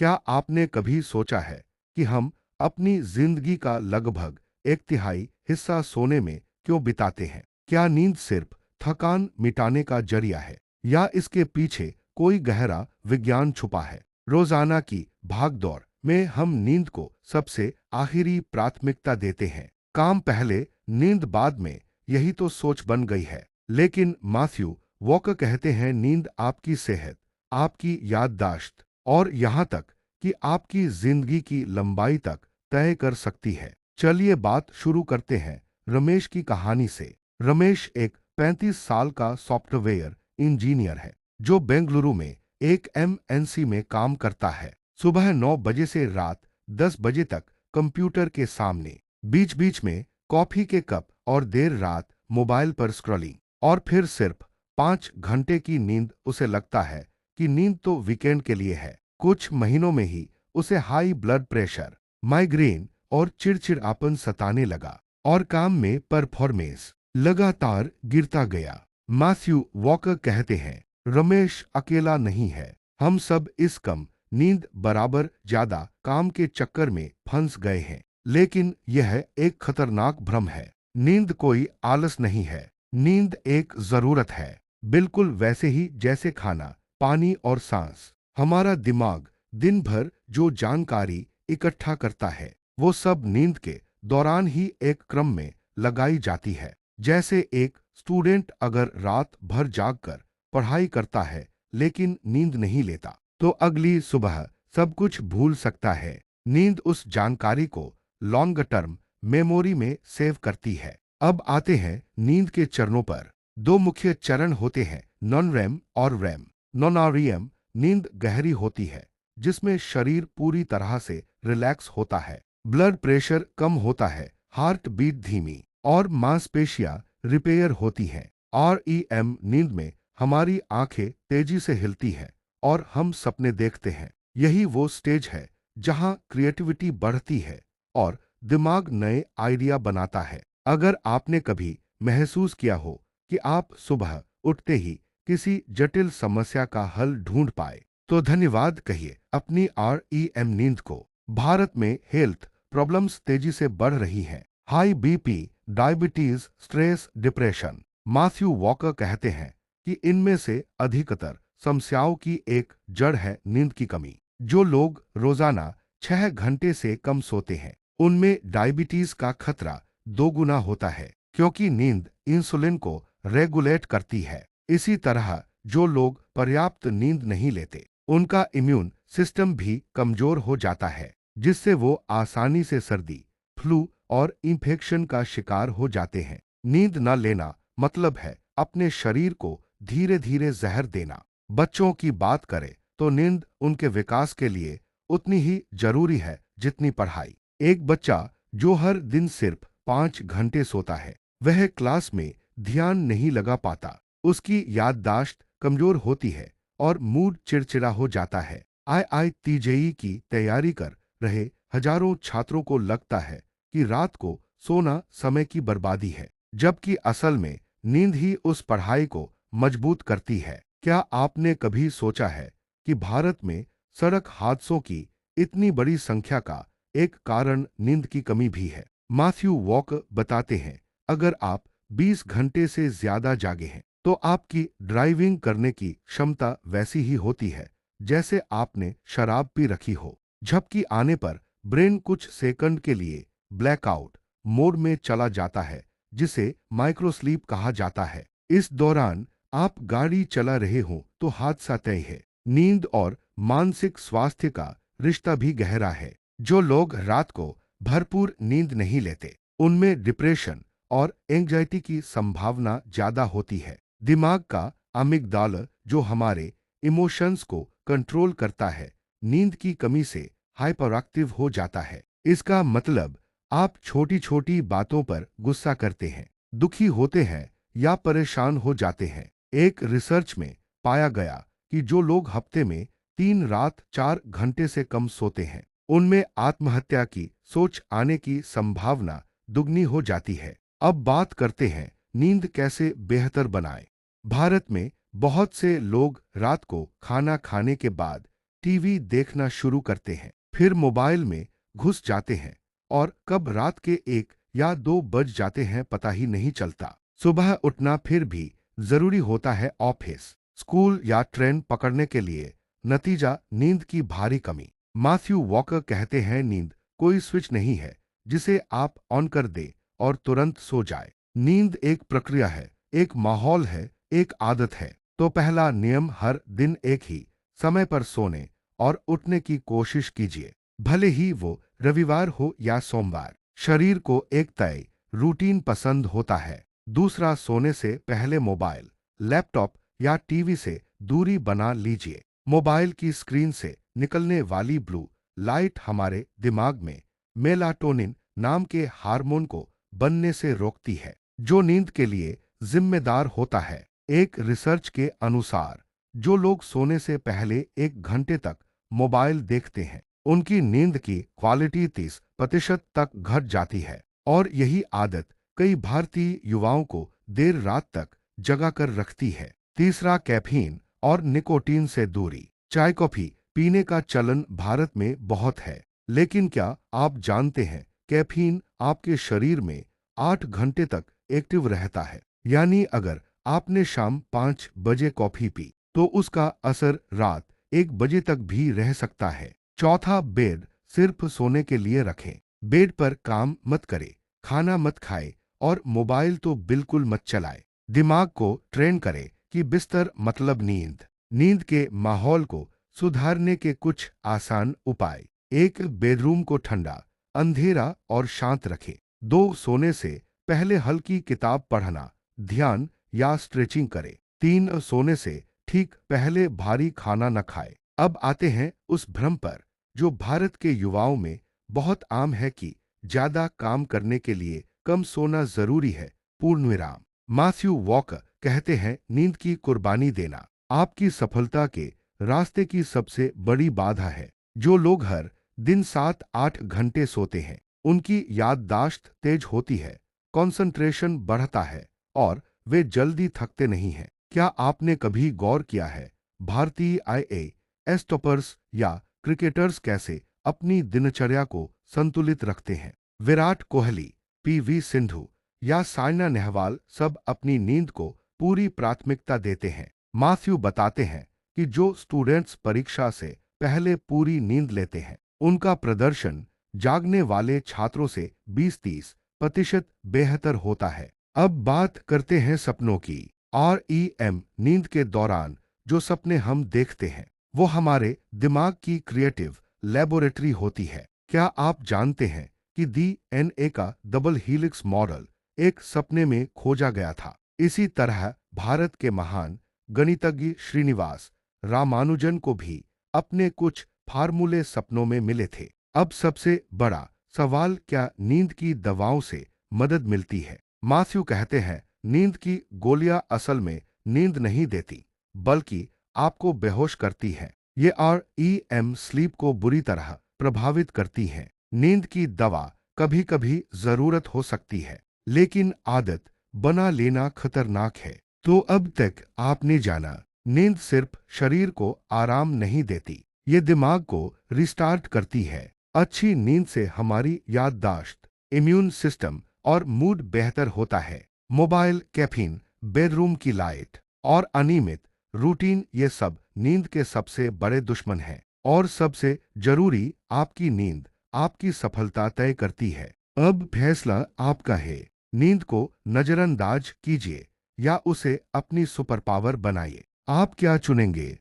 क्या आपने कभी सोचा है कि हम अपनी जिंदगी का लगभग एक तिहाई हिस्सा सोने में क्यों बिताते हैं? क्या नींद सिर्फ थकान मिटाने का जरिया है या इसके पीछे कोई गहरा विज्ञान छुपा है? रोजाना की भागदौड़ में हम नींद को सबसे आखिरी प्राथमिकता देते हैं। काम पहले, नींद बाद में, यही तो सोच बन गई है। लेकिन मैथ्यू वॉकर कहते हैं नींद आपकी सेहत, आपकी याददाश्त और यहाँ तक कि आपकी जिंदगी की लंबाई तक तय कर सकती है। चलिए बात शुरू करते हैं रमेश की कहानी से। रमेश एक 35 साल का सॉफ्टवेयर इंजीनियर है जो बेंगलुरु में एक एमएनसी में काम करता है। सुबह 9 बजे से रात 10 बजे तक कंप्यूटर के सामने, बीच बीच में कॉफी के कप और देर रात मोबाइल पर स्क्रॉलिंग, और फिर सिर्फ 5 घंटे की नींद। उसे लगता है कि नींद तो वीकेंड के लिए है। कुछ महीनों में ही उसे हाई ब्लड प्रेशर, माइग्रेन और चिड़चिड़ापन सताने लगा और काम में परफॉर्मेंस लगातार गिरता गया। मैथ्यू वॉकर कहते हैं, रमेश अकेला नहीं है। हम सब इस कम नींद बराबर ज्यादा काम के चक्कर में फंस गए हैं। लेकिन यह एक खतरनाक भ्रम है। नींद कोई आलस नहीं है। नींद एक जरूरत है, बिल्कुल वैसे ही जैसे खाना, पानी और सांस। हमारा दिमाग दिन भर जो जानकारी इकट्ठा करता है वो सब नींद के दौरान ही एक क्रम में लगाई जाती है। जैसे एक स्टूडेंट अगर रात भर जागकर पढ़ाई करता है लेकिन नींद नहीं लेता तो अगली सुबह सब कुछ भूल सकता है। नींद उस जानकारी को लॉन्ग टर्म मेमोरी में सेव करती है। अब आते हैं नींद के चरणों पर। दो मुख्य चरण होते हैं, नॉन रेम और रेम। नॉन नींद गहरी होती है जिसमें शरीर पूरी तरह से रिलैक्स होता है, ब्लड प्रेशर कम होता है, हार्ट बीट धीमी और मांसपेशियां रिपेयर होती हैं। REM नींद में हमारी आंखें तेजी से हिलती हैं और हम सपने देखते हैं। यही वो स्टेज है जहां क्रिएटिविटी बढ़ती है और दिमाग नए आइडिया बनाता है। अगर आपने कभी महसूस किया हो कि आप सुबह उठते ही किसी जटिल समस्या का हल ढूंढ पाए तो धन्यवाद कहिए अपनी REM नींद को। भारत में हेल्थ प्रॉब्लम्स तेजी से बढ़ रही हैं। High BP, diabetes, stress, depression. Matthew walker कहते हैं कि इनमें से अधिकतर समस्याओं की एक जड़ है नींद की कमी। जो लोग रोजाना 6 घंटे से कम सोते हैं उनमें डायबिटीज का खतरा 2 गुना होता है, क्योंकि नींद इंसुलिन को रेगुलेट करती है। इसी तरह जो लोग पर्याप्त नींद नहीं लेते उनका इम्यून सिस्टम भी कमजोर हो जाता है, जिससे वो आसानी से सर्दी, फ्लू और इन्फेक्शन का शिकार हो जाते हैं। नींद न लेना मतलब है अपने शरीर को धीरे धीरे जहर देना। बच्चों की बात करें तो नींद उनके विकास के लिए उतनी ही जरूरी है जितनी पढ़ाई। एक बच्चा जो हर दिन सिर्फ 5 घंटे सोता है वह क्लास में ध्यान नहीं लगा पाता, उसकी याददाश्त कमजोर होती है और मूड चिड़चिड़ा हो जाता है। IIT-JEE की तैयारी कर रहे हजारों छात्रों को लगता है कि रात को सोना समय की बर्बादी है, जबकि असल में नींद ही उस पढ़ाई को मजबूत करती है। क्या आपने कभी सोचा है कि भारत में सड़क हादसों की इतनी बड़ी संख्या का एक कारण नींद की कमी भी है? मैथ्यू वॉकर बताते हैं, अगर आप 20 घंटे से ज्यादा जागे हैं तो आपकी ड्राइविंग करने की क्षमता वैसी ही होती है जैसे आपने शराब पी रखी हो। झपकी आने पर ब्रेन कुछ सेकंड के लिए ब्लैकआउट मोड में चला जाता है, जिसे माइक्रोस्लीप कहा जाता है। इस दौरान आप गाड़ी चला रहे हो तो हादसा तय है। नींद और मानसिक स्वास्थ्य का रिश्ता भी गहरा है। जो लोग रात को भरपूर नींद नहीं लेते उनमें डिप्रेशन और एंजाइटी की संभावना ज्यादा होती है। दिमाग का अमिगडाला, जो हमारे इमोशंस को कंट्रोल करता है, नींद की कमी से हाइपर एक्टिव हो जाता है। इसका मतलब आप छोटी छोटी बातों पर गुस्सा करते हैं, दुखी होते हैं या परेशान हो जाते हैं। एक रिसर्च में पाया गया कि जो लोग हफ्ते में 3 रात 4 घंटे से कम सोते हैं उनमें आत्महत्या की सोच आने की संभावना दुगनी हो जाती है। अब बात करते हैं नींद कैसे बेहतर बनाएं। भारत में बहुत से लोग रात को खाना खाने के बाद टीवी देखना शुरू करते हैं, फिर मोबाइल में घुस जाते हैं और कब रात के 1 या 2 बज जाते हैं पता ही नहीं चलता। सुबह उठना फिर भी जरूरी होता है ऑफिस, स्कूल या ट्रेन पकड़ने के लिए। नतीजा नींद की भारी कमी। मैथ्यू वॉकर कहते हैं नींद कोई स्विच नहीं है जिसे आप ऑन कर दे और तुरंत सो जाए। नींद एक प्रक्रिया है, एक माहौल है, एक आदत है। तो पहला नियम, हर दिन एक ही समय पर सोने और उठने की कोशिश कीजिए, भले ही वो रविवार हो या सोमवार। शरीर को एक तय रूटीन पसंद होता है। दूसरा, सोने से पहले मोबाइल, लैपटॉप या टीवी से दूरी बना लीजिए। मोबाइल की स्क्रीन से निकलने वाली ब्लू लाइट हमारे दिमाग में मेलाटोनिन नाम के हार्मोन को बनने से रोकती है, जो नींद के लिए जिम्मेदार होता है। एक रिसर्च के अनुसार जो लोग सोने से पहले 1 घंटे तक मोबाइल देखते हैं, उनकी नींद की क्वालिटी 30% तक घट जाती है। और यही आदत कई भारतीय युवाओं को देर रात तक जगा कर रखती है। तीसरा, कैफीन और निकोटीन से दूरी। चाय कॉफी पीने का चलन भारत में बहुत है, लेकिन क्या आप जानते हैं कैफीन आपके शरीर में 8 घंटे तक एक्टिव रहता है। यानी अगर आपने शाम 5 बजे कॉफी पी तो उसका असर रात 1 बजे तक भी रह सकता है। चौथा, बेड सिर्फ सोने के लिए रखें। बेड पर काम मत करें, खाना मत खाए और मोबाइल तो बिल्कुल मत चलाए। दिमाग को ट्रेन करें कि बिस्तर मतलब नींद। नींद के माहौल को सुधारने के कुछ आसान उपाय। एक, बेडरूम को ठंडा, अंधेरा और शांत रखें। 2, सोने से पहले हल्की किताब पढ़ना, ध्यान या स्ट्रेचिंग करें। 3, सोने से ठीक पहले भारी खाना न खाएं। अब आते हैं उस भ्रम पर जो भारत के युवाओं में बहुत आम है कि ज्यादा काम करने के लिए कम सोना जरूरी है। पूर्ण विराम। मैथ्यू वॉकर कहते हैं नींद की कुर्बानी देना आपकी सफलता के रास्ते की सबसे बड़ी बाधा है। जो लोग हर दिन 7-8 घंटे सोते हैं, उनकी याददाश्त तेज होती है, कंसंट्रेशन बढ़ता है और वे जल्दी थकते नहीं हैं। क्या आपने कभी गौर किया है भारतीय आईएएस टॉपर्स या क्रिकेटर्स कैसे अपनी दिनचर्या को संतुलित रखते हैं? विराट कोहली, पीवी सिंधु या साइना नेहवाल सब अपनी नींद को पूरी प्राथमिकता देते हैं। मैथ्यू बताते हैं कि जो स्टूडेंट्स परीक्षा से पहले पूरी नींद लेते हैं, उनका प्रदर्शन जागने वाले छात्रों से 20-30% बेहतर होता है। अब बात करते हैं सपनों की। REM नींद के दौरान जो सपने हम देखते हैं, वो हमारे दिमाग की क्रिएटिव लेबोरेटरी होती है। क्या आप जानते हैं कि DNA का डबल हीलिक्स मॉडल एक सपने में खोजा गया था? इसी तरह भारत के महान गणितज्ञ श्रीनिवास रामानुजन को भी अपने कुछ फार्मूले सपनों में मिले थे। अब सबसे बड़ा सवाल, क्या नींद की दवाओं से मदद मिलती है? मैथ्यू कहते हैं नींद की गोलियां असल में नींद नहीं देती, बल्कि आपको बेहोश करती हैं। ये REM स्लीप को बुरी तरह प्रभावित करती हैं। नींद की दवा कभी कभी जरूरत हो सकती है, लेकिन आदत बना लेना खतरनाक है। तो अब तक आपने जाना, नींद सिर्फ शरीर को आराम नहीं देती, ये दिमाग को रिस्टार्ट करती है। अच्छी नींद से हमारी याददाश्त, इम्यून सिस्टम और मूड बेहतर होता है। मोबाइल, कैफीन, बेडरूम की लाइट और अनियमित रूटीन, ये सब नींद के सबसे बड़े दुश्मन हैं। और सबसे जरूरी, आपकी नींद आपकी सफलता तय करती है। अब फैसला आपका है। नींद को नजरअंदाज कीजिए या उसे अपनी सुपर पावर बनाइए। आप क्या चुनेंगे?